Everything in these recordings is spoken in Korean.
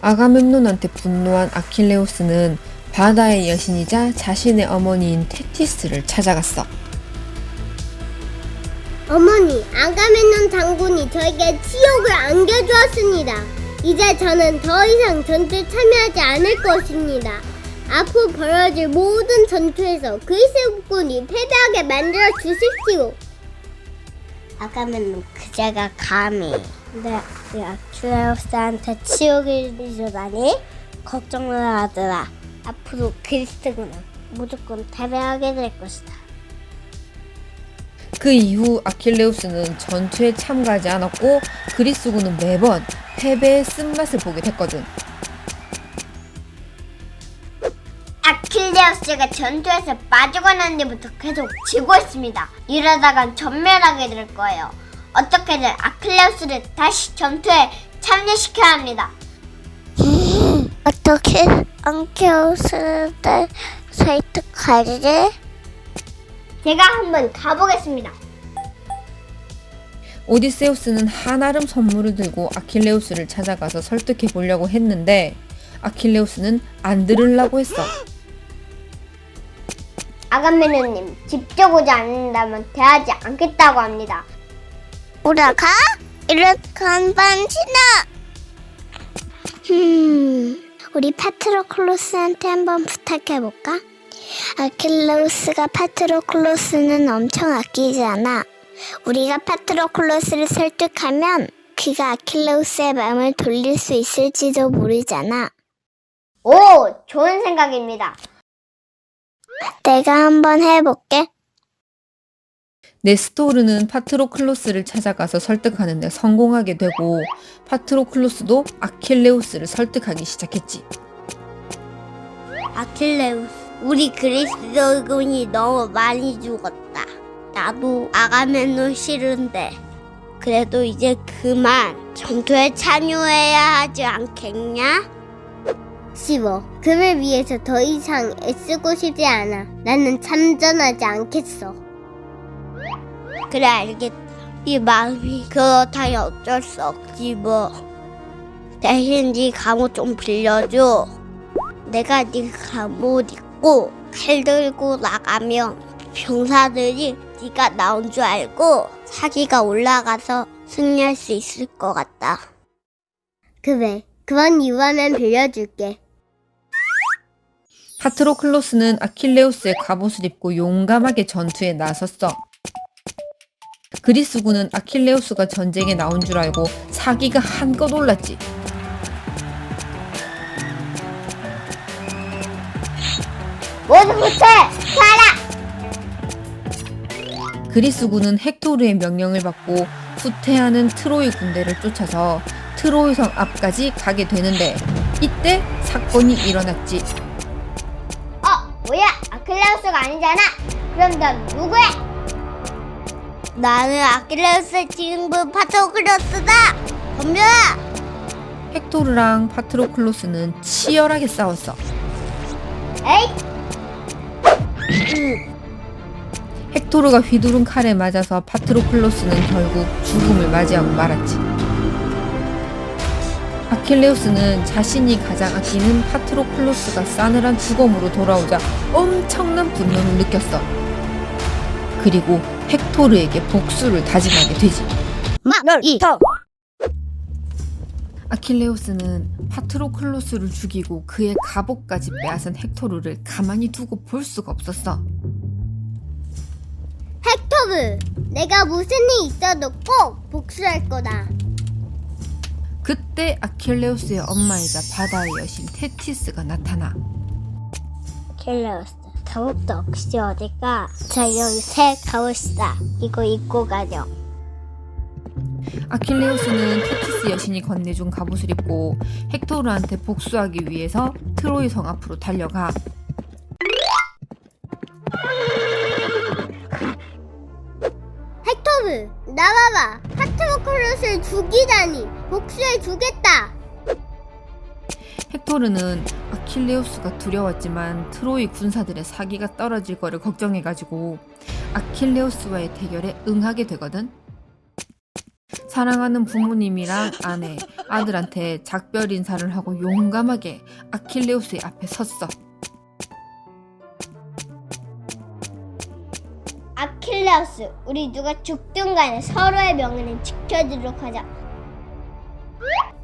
아가멤논한테 분노한 아킬레우스는 바다의 여신이자 자신의 어머니인 테티스를 찾아갔어. 어머니, 아가멤논 장군이 저에게 치욕을 안겨주었습니다. 이제 저는 더 이상 전투에 참여하지 않을 것입니다. 앞으로 벌어질 모든 전투에서 그리스군이 패배하게 만들어 주십시오. 아가멤논 그제가 감히 내 아킬레우스한테 치욕을 주다니 걱정을 하더라. 앞으로 그리스군은 무조건 패배하게 될 것이다. 그 이후 아킬레우스는 전투에 참가하지 않았고 그리스군은 매번 패배의 쓴맛을 보게 됐거든. 아킬레우스가 전투에서 빠지고 난 뒤부터 계속 지고 있습니다. 이러다간 전멸하게 될 거예요. 어떻게든 아킬레우스를 다시 전투에 참여시켜야 합니다. 어떻게 아킬레우스를 설득하지? 제가 한번 가보겠습니다. 오디세우스는 한아름 선물을 들고 아킬레우스를 찾아가서 설득해 보려고 했는데 아킬레우스는 안 들으려고 했어. 아가멤논님, 직접 오지 않는다면 대하지 않겠다고 합니다. 오라가? 이런 건반지나. 우리 파트로클로스한테 한번 부탁해볼까? 아킬레우스가 파트로클로스는 엄청 아끼지 않아. 우리가 파트로클로스를 설득하면 그가 아킬레우스의 마음을 돌릴 수 있을지도 모르잖아. 오, 좋은 생각입니다. 내가 한번 해볼게. 네스토르는 파트로클로스를 찾아가서 설득하는데 성공하게 되고 파트로클로스도 아킬레우스를 설득하기 시작했지. 아킬레우스, 우리 그리스군이 너무 많이 죽었다. 나도 아가멤논 싫은데 그래도 이제 그만 전투에 참여해야 하지 않겠냐? 쉬워. 그를 위해서 더 이상 애쓰고 싶지 않아. 나는 참전하지 않겠어. 그래, 알겠다. 이 마음이 그렇다니 어쩔 수 없지 뭐. 대신 네 갑옷 좀 빌려줘. 내가 네 갑옷 입고 칼 들고 나가면 병사들이 네가 나온 줄 알고 사기가 올라가서 승리할 수 있을 것 같다. 그래, 그런 이유라면 빌려줄게. 파트로클로스는 아킬레우스의 갑옷을 입고 용감하게 전투에 나섰어. 그리스군은 아킬레우스가 전쟁에 나온 줄 알고 사기가 한껏 올랐지. 모두 후퇴! 가라! 그리스군은 헥토르의 명령을 받고 후퇴하는 트로이 군대를 쫓아서 트로이성 앞까지 가게 되는데 이때 사건이 일어났지. 뭐야? 아킬레우스가 아니잖아. 그럼 넌 누구야? 나는 아킬레우스의 친구 파트로클로스다. 덤벼라! 헥토르랑 파트로클로스는 치열하게 싸웠어. 에이! 헥토르가 휘두른 칼에 맞아서 파트로클로스는 결국 죽음을 맞이하고 말았지. 아킬레우스는 자신이 가장 아끼는 파트로클로스가 싸늘한 죽음으로 돌아오자 엄청난 분노를 느꼈어. 그리고 헥토르에게 복수를 다짐하게 되지. 아킬레우스는 파트로클로스를 죽이고 그의 갑옷까지 빼앗은 헥토르를 가만히 두고 볼 수가 없었어. 헥토르, 내가 무슨 일 있어도 꼭 복수할 거다. 그때 아킬레우스의 엄마이자 바다의 여신 테티스가 나타나. 아킬레우스, 갑옷도 없이 어딜까? 자, 여기 새 갑옷이다. 이거 입고 가렴. 아킬레우스는 테티스 여신이 건네준 갑옷을 입고 헥토르한테 복수하기 위해서 트로이 성 앞으로 달려가. 헥토르, 나와봐. 파트로클로스를 죽이다니. 복수해 주겠다. 헥토르는 아킬레우스가 두려웠지만 트로이 군사들의 사기가 떨어질 거를 걱정해가지고 아킬레우스와의 대결에 응하게 되거든. 사랑하는 부모님이랑 아내, 아들한테 작별 인사를 하고 용감하게 아킬레우스의 앞에 섰어. 아킬레우스, 우리 누가 죽든 간에 서로의 명예는 지켜주도록 하자.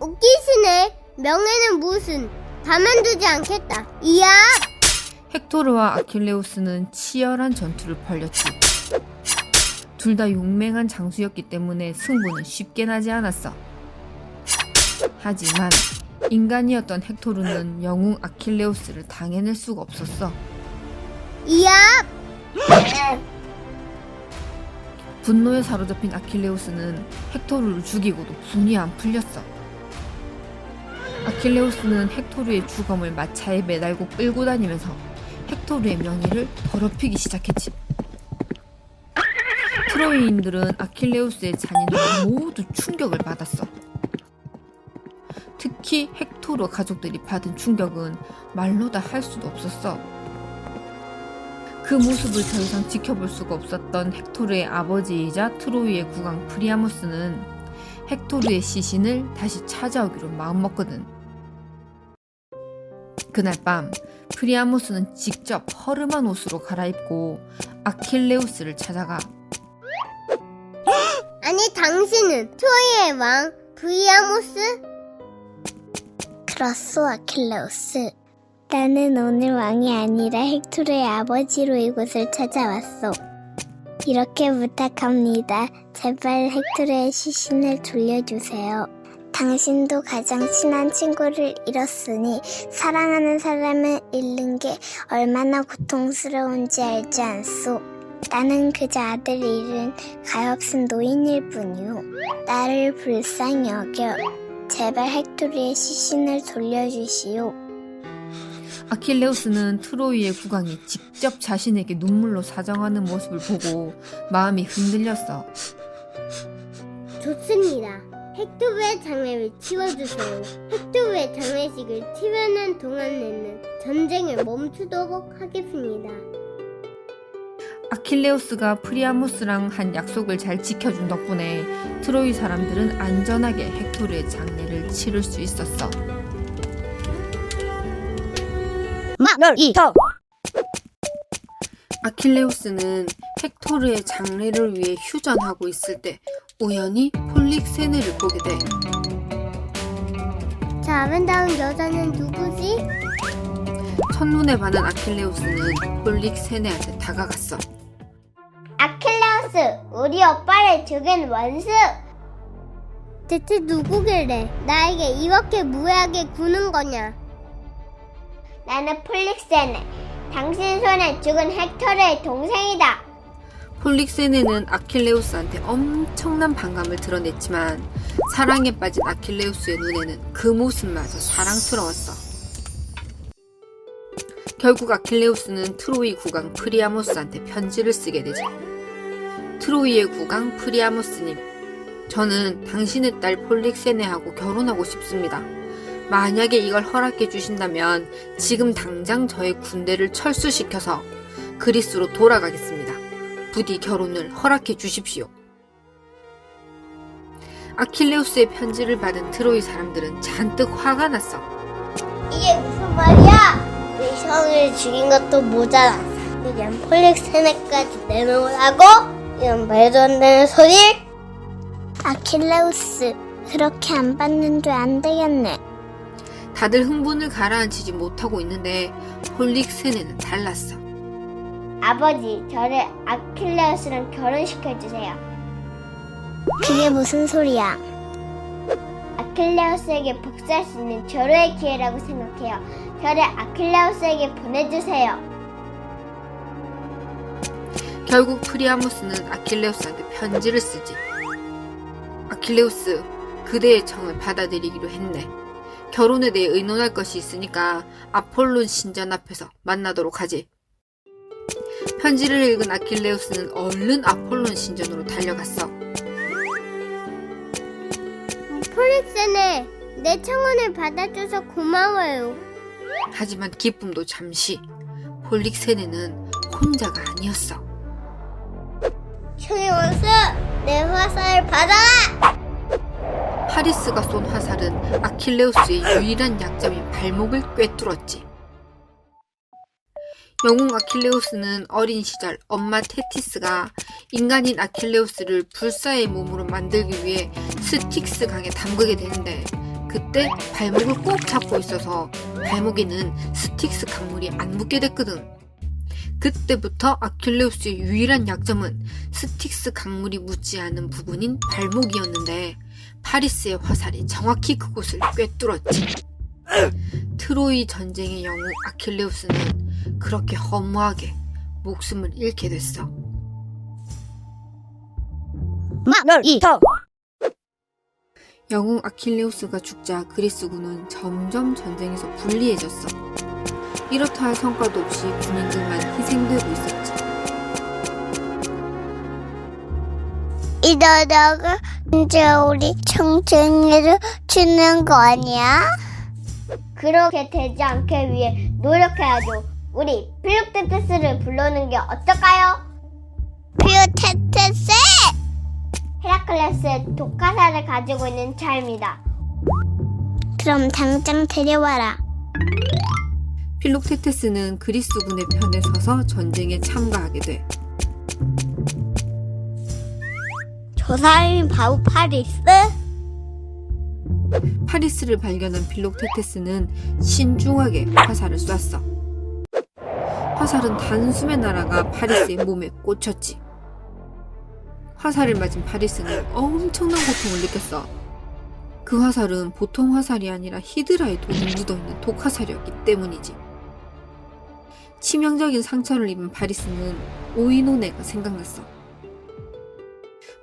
웃기시네. 명예는 무슨. 가만두지 않겠다. 이야! 헥토르와 아킬레우스는 치열한 전투를 벌였지. 둘 다 용맹한 장수였기 때문에 승부는 쉽게 나지 않았어. 하지만 인간이었던 헥토르는 영웅 아킬레우스를 당해낼 수가 없었어. 이야! 분노에 사로잡힌 아킬레우스는 헥토르를 죽이고도 분이 안 풀렸어. 아킬레우스는 헥토르의 주검을 마차에 매달고 끌고 다니면서 헥토르의 명예를 더럽히기 시작했지. 트로이인들은 아킬레우스의 잔인함에 모두 충격을 받았어. 특히 헥토르 가족들이 받은 충격은 말로 다 할 수도 없었어. 그 모습을 더 이상 지켜볼 수가 없었던 헥토르의 아버지이자 트로이의 국왕 프리아모스는 헥토르의 시신을 다시 찾아오기로 마음먹거든. 그날 밤 프리아모스는 직접 허름한 옷으로 갈아입고 아킬레우스를 찾아가. 아니, 당신은 트로이의 왕 프리아모스? 그렇소, 아킬레우스. 나는 오늘 왕이 아니라 헥토르의 아버지로 이곳을 찾아왔소. 이렇게 부탁합니다. 제발 헥토르의 시신을 돌려주세요. 당신도 가장 친한 친구를 잃었으니 사랑하는 사람을 잃는 게 얼마나 고통스러운지 알지 않소. 나는 그저 아들 잃은 가엾은 노인일 뿐이오. 나를 불쌍히 여겨. 제발 헥토르의 시신을 돌려주시오. 아킬레우스는 트로이의 국왕이 직접 자신에게 눈물로 사정하는 모습을 보고 마음이 흔들렸어. 좋습니다. 헥토르의 장례를 치워주세요. 헥토르의 장례식을 치르는 동안에는 전쟁을 멈추도록 하겠습니다. 아킬레우스가 프리아모스랑 한 약속을 잘 지켜준 덕분에 트로이 사람들은 안전하게 헥토르의 장례를 치를 수 있었어. 아킬레우스는 헥토르의 장례를 위해 휴전하고 있을 때 우연히 폴릭세네를 보게 돼. 저 아름다운 여자는 누구지? 첫눈에 반한 아킬레우스는 폴릭세네한테 다가갔어. 아킬레우스, 우리 오빠를 죽인 원수! 대체 누구길래 나에게 이렇게 무례하게 구는 거냐? 나는 폴릭세네. 당신 손에 죽은 헥토르의 동생이다. 폴릭세네는 아킬레우스한테 엄청난 반감을 드러냈지만 사랑에 빠진 아킬레우스의 눈에는 그 모습마저 사랑스러웠어. 결국 아킬레우스는 트로이 국왕 프리아모스한테 편지를 쓰게 되지. 트로이의 국왕 프리아모스님, 저는 당신의 딸 폴릭세네하고 결혼하고 싶습니다. 만약에 이걸 허락해 주신다면 지금 당장 저의 군대를 철수시켜서 그리스로 돌아가겠습니다. 부디 결혼을 허락해 주십시오. 아킬레우스의 편지를 받은 트로이 사람들은 잔뜩 화가 났어. 이게 무슨 말이야? 내 형을 죽인 것도 모자라. 그냥 폴릭세네까지 내놓으라고? 이런 말도 안 되는 소리? 아킬레우스, 그렇게 안 받는데 안 되겠네. 다들 흥분을 가라앉히지 못하고 있는데 폴릭세네는 달랐어. 아버지, 저를 아킬레우스랑 결혼시켜주세요. 그게 무슨 소리야? 아킬레우스에게 복수할 수 있는 절호의 기회라고 생각해요. 저를 아킬레우스에게 보내주세요. 결국 프리아모스는 아킬레우스한테 편지를 쓰지. 아킬레우스, 그대의 청을 받아들이기로 했네. 결혼에 대해 의논할 것이 있으니까 아폴론 신전 앞에서 만나도록 하지. 편지를 읽은 아킬레우스는 얼른 아폴론 신전으로 달려갔어. 폴릭세네, 내 청혼을 받아줘서 고마워요. 하지만 기쁨도 잠시. 폴릭세네는 혼자가 아니었어. 형의 원수, 내 화살을 받아라! 파리스가 쏜 화살은 아킬레우스의 유일한 약점인 발목을 꿰뚫었지. 영웅 아킬레우스는 어린 시절 엄마 테티스가 인간인 아킬레우스를 불사의 몸으로 만들기 위해 스틱스 강에 담그게 되는데, 그때 발목을 꼭 잡고 있어서 발목에는 스틱스 강물이 안 묻게 됐거든. 그때부터 아킬레우스의 유일한 약점은 스틱스 강물이 묻지 않은 부분인 발목이었는데, 파리스의 화살이 정확히 그곳을 꿰뚫었지. 트로이 전쟁의 영웅 아킬레우스는 그렇게 허무하게 목숨을 잃게 됐어. 영웅 아킬레우스가 죽자 그리스군은 점점 전쟁에서 불리해졌어. 이렇다 할 성과도 없이 군인들만 희생되고 있었지. 이러다가 이제 우리 청쟁이를 치는 거 아니야? 그렇게 되지 않게 위해 노력해야죠. 우리 필로테테스를 불러오는 게 어떨까요? 필로테테스! 헤라클레스의 독화살을 가지고 있는 자입니다. 그럼 당장 데려와라. 필록테테스는 그리스군의 편에 서서 전쟁에 참가하게 돼. 저 사람이 바로 파리스? 파리스를 발견한 필록테테스는 신중하게 화살을 쐈어. 화살은 단숨에 날아가 파리스의 몸에 꽂혔지. 화살을 맞은 파리스는 엄청난 고통을 느꼈어. 그 화살은 보통 화살이 아니라 히드라의 돈이 묻어있는 독화살이었기 때문이지. 치명적인 상처를 입은 파리스는 오이노네가 생각났어.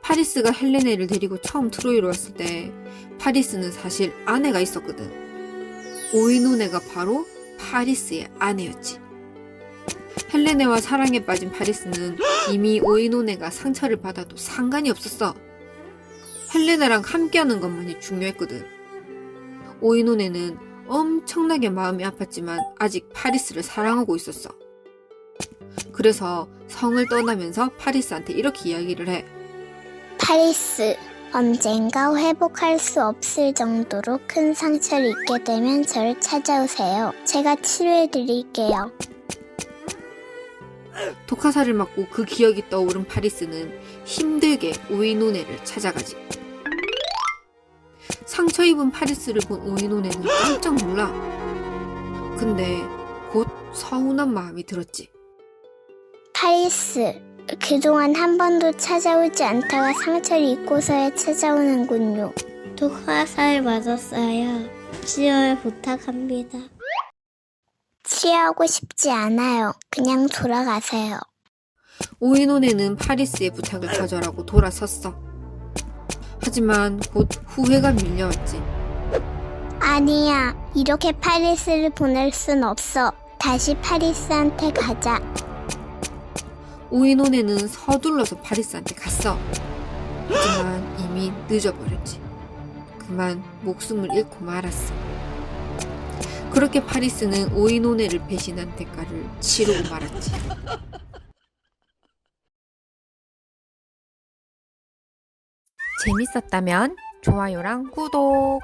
파리스가 헬레네를 데리고 처음 트로이로 왔을 때 파리스는 사실 아내가 있었거든. 오이노네가 바로 파리스의 아내였지. 헬레네와 사랑에 빠진 파리스는 이미 오이노네가 상처를 받아도 상관이 없었어. 헬레네랑 함께하는 것만이 중요했거든. 오이노네는 엄청나게 마음이 아팠지만 아직 파리스를 사랑하고 있었어. 그래서 성을 떠나면서 파리스한테 이렇게 이야기를 해. 파리스, 언젠가 회복할 수 없을 정도로 큰 상처를 입게 되면 저를 찾아오세요. 제가 치료해드릴게요. 독화살을 맞고 그 기억이 떠오른 파리스는 힘들게 오이노네를 찾아가지. 상처 입은 파리스를 본 오이노네는 깜짝 놀라. 근데 곧 서운한 마음이 들었지. 파리스, 그동안 한 번도 찾아오지 않다가 상처를 입고서야 찾아오는군요. 독화살 맞았어요. 치료를 부탁합니다. 치료하고 싶지 않아요. 그냥 돌아가세요. 오이노네는 파리스의 부탁을 거절하고 돌아섰어. 하지만 곧 후회가 밀려왔지. 아니야, 이렇게 파리스를 보낼 순 없어. 다시 파리스한테 가자. 오이노네는 서둘러서 파리스한테 갔어. 하지만 이미 늦어버렸지. 그만 목숨을 잃고 말았어. 그렇게 파리스는 오이노네를 배신한 대가를 치르고 말았지. 재밌었다면 좋아요랑 구독!